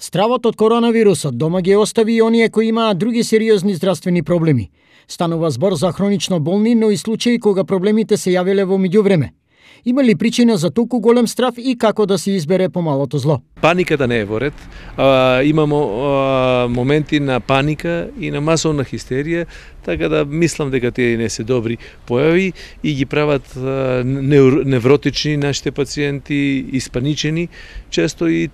Стравот од коронавирусот дома ги остави и оние кои имаат други сериозни здравствени проблеми. Станува збор за хронично болни, но и случаи кога проблемите се јавиле во меѓувреме. Има ли причина за толку голем страв и како да се избере помалото зло? Паниката не е во ред. Имамо моменти на паника и на масовна хистерија, така да мислам дека тие не се добри појави и ги прават невротични нашите пациенти, испаничени, често и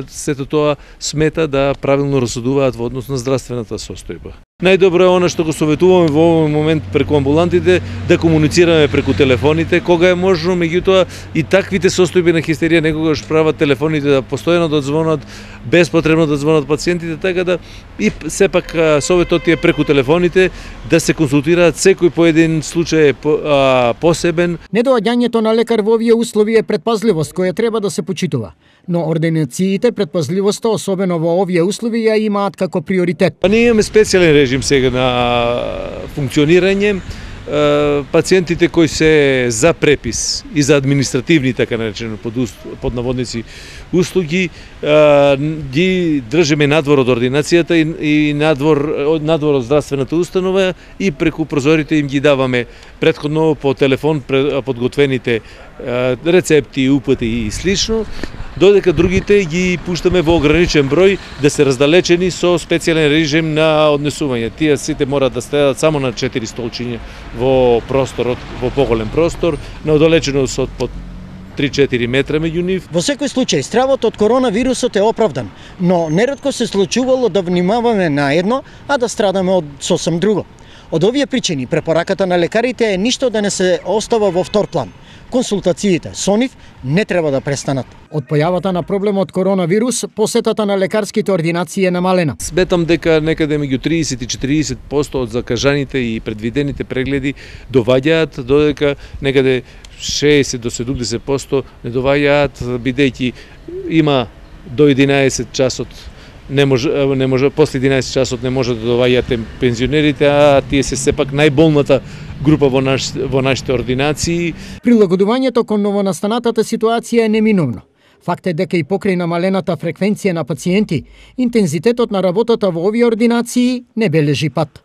сето тоа смета да правилно расудуваат во однос на здравствената состојба. Најдобро е она што го советуваме во овој момент преку амбулантите, да комуницираме преку телефоните, кога е можно, меѓутоа и таквите состојби на хистерија некогаш прават телефоните да постојано да звонат, беспотребно да звонат пациентите, така да и сепак советот е преку телефоните да се консултираат, секој поедин случај е посебен. Недоаѓањето на лекар во овие услови е предпазливост која треба да се почитува, но ординациите предпазливоста, особено во овие услови, ја имаат како приоритет. Ние имаме специјален режим сега на функционирање. Пациентите кои се за препис и за административни, така наречено под наводници, услуги, ги држиме надвор од ординацијата и надвор од здравствената установа и преку прозорите им ги даваме претходно по телефон подготвените рецепти, упати и слично, додека другите ги пуштаме во ограничен број да се раздалечени со специјален режим на однесување. Тие сите мора да стојат само на 4 столчиња во просторот, во поголем простор, на оддалеченост од по 3-4 метра меѓу нив. Во секој случај, стравот од коронавирусот е оправдан, но неретко се случувало да внимаваме на едно, а да страдаме од сосем друго. Од овие причини, препораката на лекарите е ништо да не се остава во втор план. Консултациите со нив не треба да престанат. Од појавата на проблемот коронавирус, посетата на лекарските ординации е намалена. Сметам дека некаде меѓу 30 и 40% од закажаните и предвидените прегледи доваѓаат, додека некаде 60 до 70% не доваѓаат, бидејќи има до 11 часот не може после 11 часот не може да доваѓаат пензионерите, а тие се сепак најболната група во нашите ординации. Прилагодувањето кон новонастанатата ситуација е неминовно. Факт е дека и покрај намалената фреквенција на пациенти, интензитетот на работата во овие ординации не бележи пат.